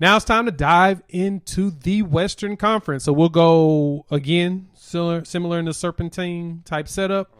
Now it's time to dive into the Western Conference. So we'll go again, similar in the serpentine type setup.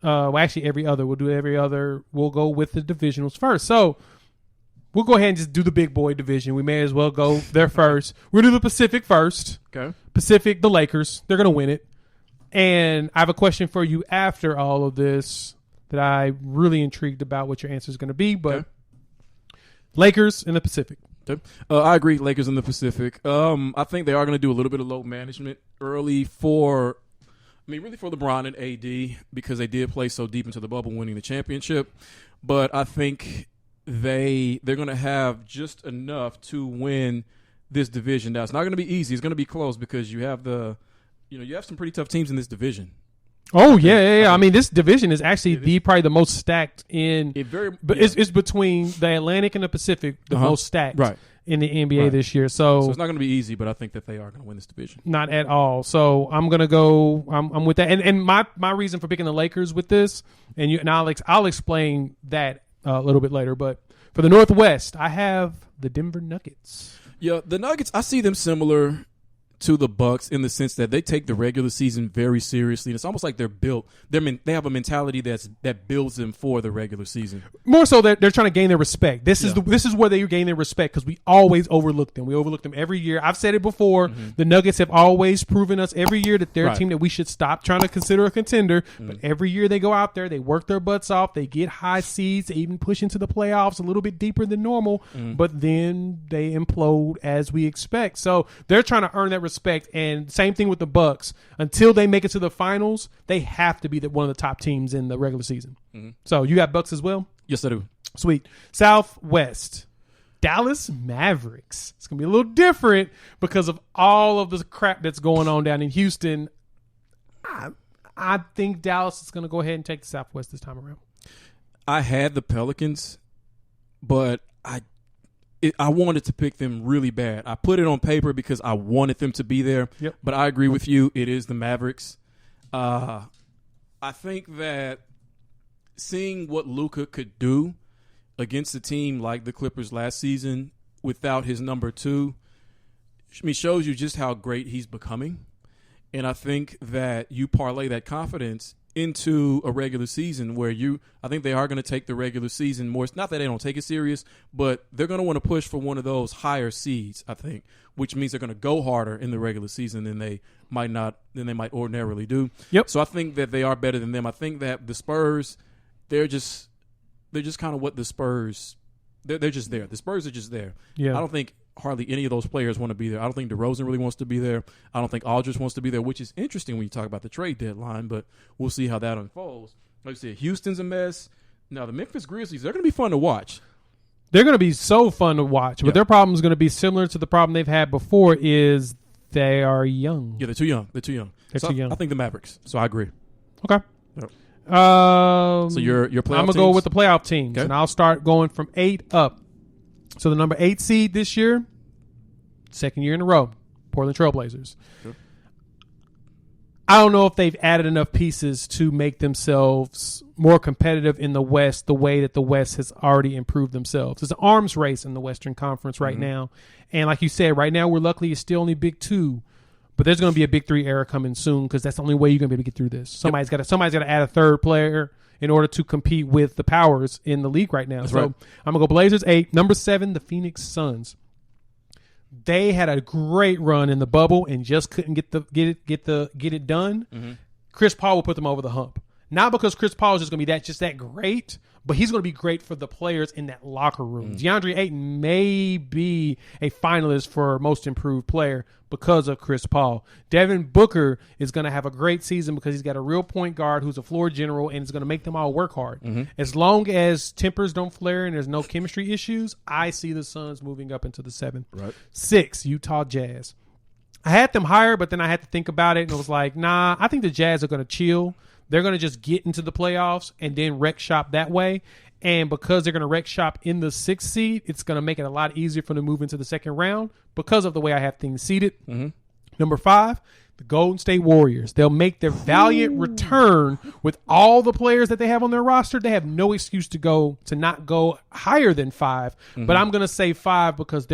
Well, actually, every other. We'll do every other. We'll go with the divisionals first. So we'll go ahead and just do the big boy division. We may as well go there first. We'll do the Pacific first. Okay. Pacific, the Lakers. They're going to win it. And I have a question for you after all of this that I'm really intrigued about what your answer is going to be. But Lakers in the Pacific. Okay. I agree. Lakers in the Pacific. I think they are going to do a little bit of load management early really for LeBron and AD because they did play so deep into the bubble winning the championship. But I think they're going to have just enough to win this division. Now, it's not going to be easy. It's going to be close because you have you have some pretty tough teams in this division. Oh, yeah. I mean, this division is actually probably the most stacked it's between the Atlantic and the Pacific, the most stacked in the NBA this year. So it's not going to be easy, but I think that they are going to win this division. Not at all. So I'm going to go I'm with that. And my reason for picking the Lakers with this, and I'll explain that a little bit later, but for the Northwest, I have the Denver Nuggets. Yeah, the Nuggets, I see them similar to the Bucks in the sense that they take the regular season very seriously. And it's almost like they're built. They have a mentality that builds them for the regular season. More so, they're trying to gain their respect. This is where they gain their respect because we always overlook them. We overlook them every year. I've said it before. Mm-hmm. The Nuggets have always proven us every year that they're a team that we should stop trying to consider a contender. Mm-hmm. But every year they go out there, they work their butts off, they get high seeds, they even push into the playoffs a little bit deeper than normal. Mm-hmm. But then they implode as we expect. So they're trying to earn that respect, and same thing with the Bucks. Until they make it to the finals, they have to be one of the top teams in the regular season. Mm-hmm. So you got Bucks as well? Yes, I do. Sweet. Southwest, Dallas Mavericks. It's going to be a little different because of all of the crap that's going on down in Houston. I think Dallas is going to go ahead and take the Southwest this time around. I had the Pelicans, but I wanted to pick them really bad. I put it on paper because I wanted them to be there. Yep. But I agree with you. It is the Mavericks. I think that seeing what Luka could do against a team like the Clippers last season without his number two, shows you just how great he's becoming. And I think that you parlay that confidence into a regular season where I think they are going to take the regular season more. It's not that they don't take it serious, but they're going to want to push for one of those higher seeds, I think, which means they're going to go harder in the regular season than they might ordinarily do. Yep. So I think that they are better than them. I think that the Spurs, they're just kind of what the Spurs, they're just there. The Spurs are just there. Yeah. I don't think hardly any of those players want to be there. I don't think DeRozan really wants to be there. I don't think Aldridge wants to be there, which is interesting when you talk about the trade deadline, but we'll see how that unfolds. Like I said, Houston's a mess. Now, the Memphis Grizzlies, they're going to be fun to watch. They're going to be so fun to watch, but their problem is going to be similar to the problem they've had before is they are young. Yeah, they're too young. They're too young. I think the Mavericks, so I agree. Okay. Yep. So your playoff I'm going to go with the playoff teams, and I'll start going from 8 up. So the number 8 seed this year, second year in a row, Portland Trailblazers. Sure. I don't know if they've added enough pieces to make themselves more competitive in the West the way that the West has already improved themselves. It's an arms race in the Western Conference right now. And like you said, right now we're luckily it's still only Big 2. But there's going to be a Big 3 era coming soon because that's the only way you're going to be able to get through this. Somebody's got to add a third player in order to compete with the powers in the league right now. That's right. I'm going to go Blazers 8. Number 7, the Phoenix Suns. They had a great run in the bubble and just couldn't get it done. Mm-hmm. Chris Paul will put them over the hump. Not because Chris Paul is just going to be that great, but he's going to be great for the players in that locker room. DeAndre Ayton may be a finalist for most improved player because of Chris Paul. Devin Booker is going to have a great season because he's got a real point guard who's a floor general and is going to make them all work hard. Mm-hmm. As long as tempers don't flare and there's no chemistry issues, I see the Suns moving up into the 7. Right. 6, Utah Jazz. I had them higher, but then I had to think about it and it was like, nah, I think the Jazz are going to chill. They're going to just get into the playoffs and then wreck shop that way. And because they're going to wreck shop in the 6th seed, it's going to make it a lot easier for them to move into the second round because of the way I have things seeded. Mm-hmm. Number 5, the Golden State Warriors. They'll make their valiant return with all the players that they have on their roster. They have no excuse to not go higher than 5. Mm-hmm. But I'm going to say 5 because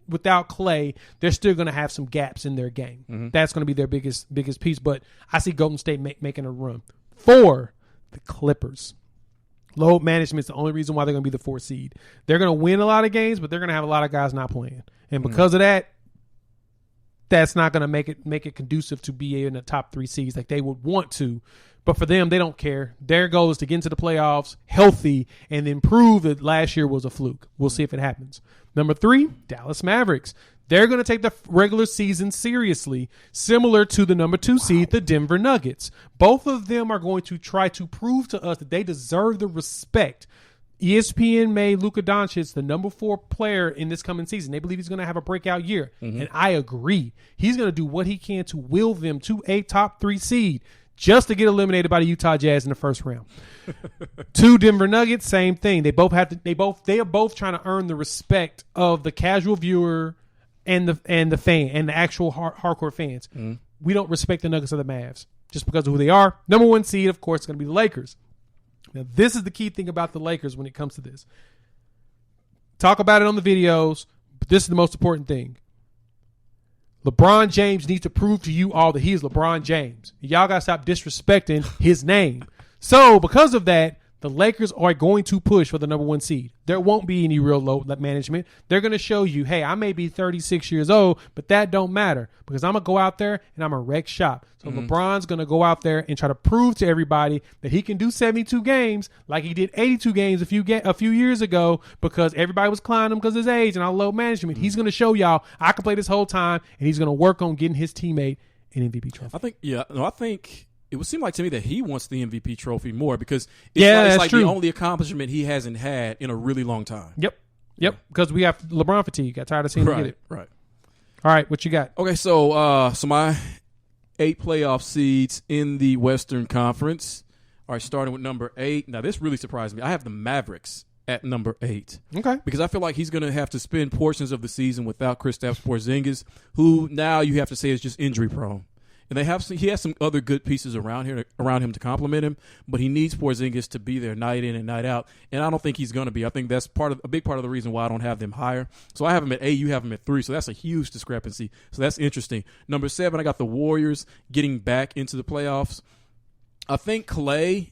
without Clay, they're still going to have some gaps in their game. Mm-hmm. That's going to be their biggest piece. But I see Golden State making a run. 4, the Clippers. Load management is the only reason why they're going to be the 4th seed. They're going to win a lot of games, but they're going to have a lot of guys not playing. And because of that, that's not going to make it conducive to be in the top 3 seeds like they would want to. But for them, they don't care. Their goal is to get into the playoffs healthy and then prove that last year was a fluke. We'll see if it happens. Number 3, Dallas Mavericks. They're going to take the regular season seriously, similar to the number 2 seed, the Denver Nuggets. Both of them are going to try to prove to us that they deserve the respect. ESPN made Luka Doncic the number 4 player in this coming season. They believe he's going to have a breakout year. Mm-hmm. And I agree. He's going to do what he can to will them to a top 3 seed just to get eliminated by the Utah Jazz in the first round. 2 Denver Nuggets, same thing. They are both trying to earn the respect of the casual viewer and the fan and the actual hardcore fans. Mm-hmm. We don't respect the Nuggets or the Mavs just because of who they are. Number 1 seed, of course, is going to be the Lakers. Now, this is the key thing about the Lakers when it comes to this. Talk about it on the videos, but this is the most important thing. LeBron James needs to prove to you all that he is LeBron James. Y'all got to stop disrespecting his name. So, because of that, the Lakers are going to push for the number 1 seed. There won't be any real load management. They're going to show you, hey, I may be 36 years old, but that don't matter because I'm going to go out there and I'm going to wreck shop. So LeBron's going to go out there and try to prove to everybody that he can do 72 games like he did 82 games a few years ago because everybody was clowning him because of his age and all load management. He's going to show y'all I can play this whole time, and he's going to work on getting his teammate an MVP trophy. I think it would seem like to me that he wants the MVP trophy more because it's like the only accomplishment he hasn't had in a really long time. Yep. Because we have LeBron fatigue. Got tired of seeing him get it. Right. All right, what you got? Okay, so my 8 playoff seeds in the Western Conference. All right, starting with number 8. Now, this really surprised me. I have the Mavericks at number 8. Okay. Because I feel like he's going to have to spend portions of the season without Kristaps Porzingis, who now you have to say is just injury prone. And he has some other good pieces around him to complement him, but he needs Porzingis to be there night in and night out. And I don't think he's going to be. I think that's a big part of the reason why I don't have them higher. So I have them at 8, you have them at 3. So that's a huge discrepancy. So that's interesting. Number 7, I got the Warriors getting back into the playoffs. I think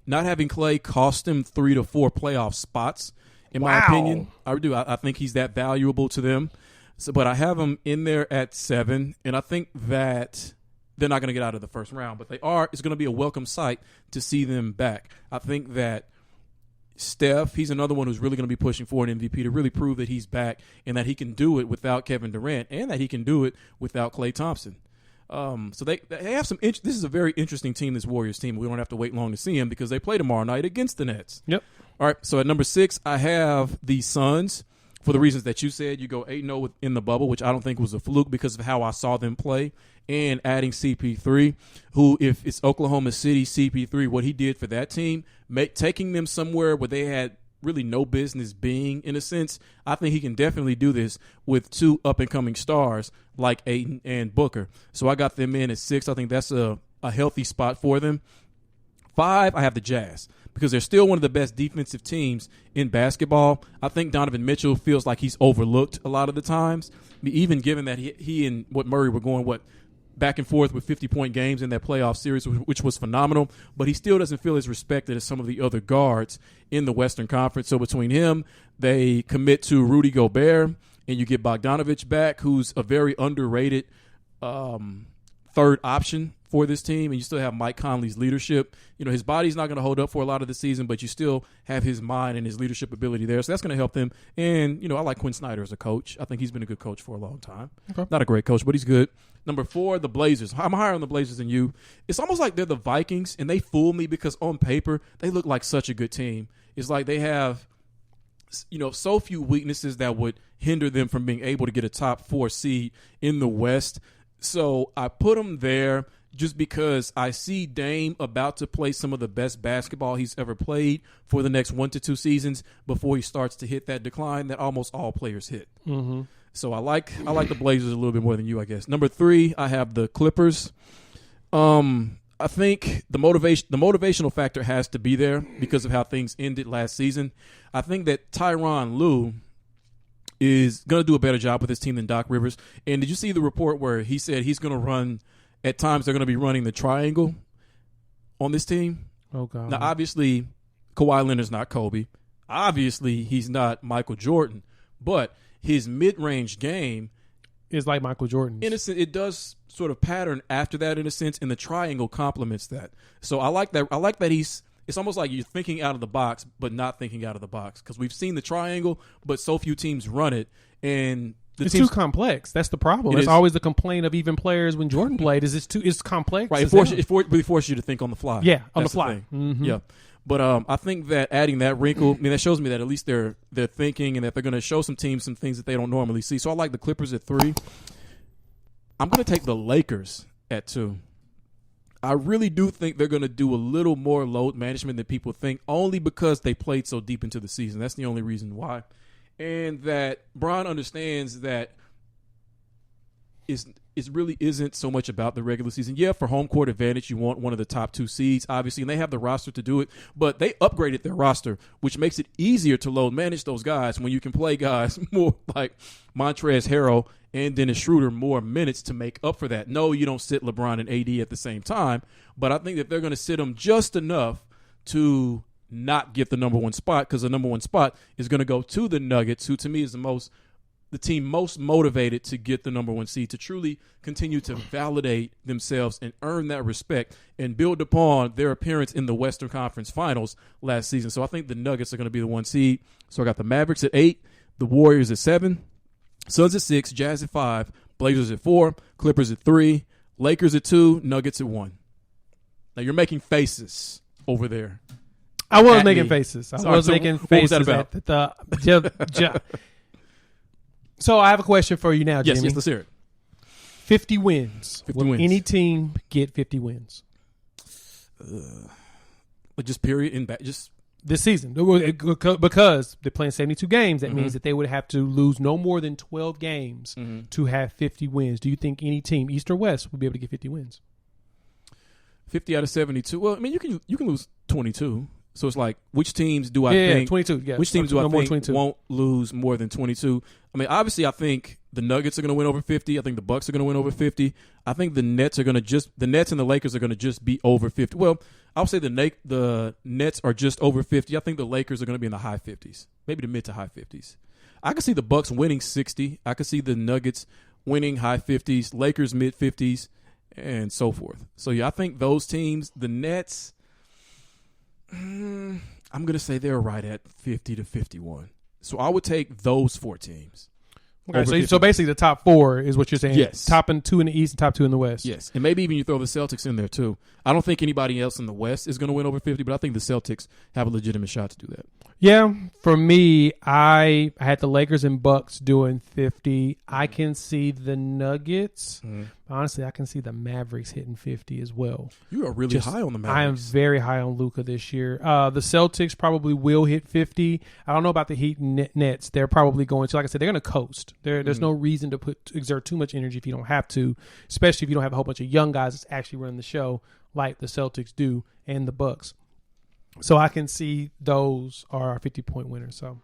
not having Clay cost him 3 to 4 playoff spots, in my opinion. I do. I think he's that valuable to them. So, but I have him in there at 7, and I think that they're not going to get out of the first round, but it's going to be a welcome sight to see them back. I think that Steph, he's another one who's really going to be pushing for an MVP to really prove that he's back and that he can do it without Kevin Durant and that he can do it without Klay Thompson. So they have some. This is a very interesting team, this Warriors team. We don't have to wait long to see them because they play tomorrow night against the Nets. Yep. All right. So at number 6, I have the Suns. For the reasons that you said, you go 8-0 in the bubble, which I don't think was a fluke because of how I saw them play, and adding CP3, who, if it's Oklahoma City CP3, what he did for that team, taking them somewhere where they had really no business being, in a sense, I think he can definitely do this with 2 up-and-coming stars like Ayton and Booker. So I got them in at 6. I think that's a healthy spot for them. 5, I have the Jazz because they're still one of the best defensive teams in basketball. I think Donovan Mitchell feels like he's overlooked a lot of the times, even given that he and Murray were going back and forth with 50-point games in that playoff series, which was phenomenal, but he still doesn't feel as respected as some of the other guards in the Western Conference. So between him, they commit to Rudy Gobert, and you get Bogdanovich back, who's a very underrated third option for this team, and you still have Mike Conley's leadership. His body's not going to hold up for a lot of the season, but you still have his mind and his leadership ability there. So that's going to help them. And, I like Quinn Snyder as a coach. I think he's been a good coach for a long time. Okay. Not a great coach, but he's good. Number 4, the Blazers. I'm higher on the Blazers than you. It's almost like they're the Vikings, and they fool me because on paper, they look like such a good team. It's like they have, so few weaknesses that would hinder them from being able to get a top 4 seed in the West. So I put them there just because I see Dame about to play some of the best basketball he's ever played for the next 1 to 2 seasons before he starts to hit that decline that almost all players hit. Mm-hmm. So I like the Blazers a little bit more than you, I guess. Number 3, I have the Clippers. I think the motivational factor has to be there because of how things ended last season. I think that Tyronn Lue is going to do a better job with his team than Doc Rivers. And did you see the report where he said he's going to run – at times they're going to be running the triangle on this team? Oh, God. Now, obviously, Kawhi Leonard's not Kobe. Obviously, he's not Michael Jordan. But his mid-range game is like Michael Jordan's. In a sense, it does sort of pattern after that in a sense, and the triangle complements that. So I like that. I like that it's almost like you're thinking out of the box, but not thinking out of the box. Because we've seen the triangle, but so few teams run it. And it's too complex. That's the problem. That's always the complaint of even players when Jordan played is it's complex. Right. It forces you to think on the fly. Yeah, on the fly. Mm-hmm. Yeah. But I think that adding that wrinkle, I mean, that shows me that at least they're thinking and that they're going to show some teams some things that they don't normally see. So I like the Clippers at 3. I'm going to take the Lakers at 2. I really do think they're going to do a little more load management than people think, only because they played so deep into the season. That's the only reason why. And that Bron understands that it really isn't so much about the regular season. Yeah, for home court advantage, you want one of the top 2 seeds, obviously, and they have the roster to do it. But they upgraded their roster, which makes it easier to load manage those guys when you can play guys more like Montrezl Harrell and Dennis Schroeder more minutes to make up for that. No, you don't sit LeBron and AD at the same time, but I think that they're going to sit them just enough to not get the number 1 spot, because the number 1 spot is going to go to the Nuggets, who to me is the team most motivated to get the number 1 seed, to truly continue to validate themselves and earn that respect and build upon their appearance in the Western Conference Finals last season. So I think the Nuggets are going to be the 1 seed. So I got the Mavericks at 8, the Warriors at 7, Suns at 6, Jazz at 5, Blazers at 4, Clippers at 3, Lakers at 2, Nuggets at 1. Now you're making faces over there. I was making faces. What was that about? So I have a question for you now, Jimmy. Yes, let's hear it. 50 wins. 50 Will wins. any team get 50 wins? Just period just this season, because they're playing 72 games. That means that they would have to lose no more than 12 games to have 50 wins. Do you think any team, East or West, will be able to get 50 wins? 50 out of 72. Well, I mean, you can lose 22. So it's like, which teams do I think? 22. Yeah, which teams do I think won't lose more than 22? I mean, obviously, I think the Nuggets are going to win over 50. I think the Bucks are going to win over 50. I think the Nets and the Lakers are going to just be over 50. Well, I'll say the Nets are just over 50. I think the Lakers are going to be in the high 50s, maybe the mid to high 50s. I could see the Bucks winning 60. I could see the Nuggets winning high 50s, Lakers mid 50s, and so forth. So yeah, I think those teams, the Nets, I'm going to say they're right at 50 to 51. So I would take those 4 teams. Okay, so basically the top 4 is what you're saying. Yes. Top 2 in the East and top 2 in the West. Yes. And maybe even you throw the Celtics in there too. I don't think anybody else in the West is going to win over 50, but I think the Celtics have a legitimate shot to do that. Yeah, for me, I had the Lakers and Bucks doing 50. I can see the Nuggets. Honestly, I can see the Mavericks hitting 50 as well. You are really high on the Mavericks. I am very high on Luka this year. The Celtics probably will hit 50. I don't know about the Heat and Nets. They're probably going to, like I said, they're going to coast. There's no reason to exert too much energy if you don't have to, especially if you don't have a whole bunch of young guys that's actually running the show like the Celtics do and the Bucks. So I can see those are 50-point winners. So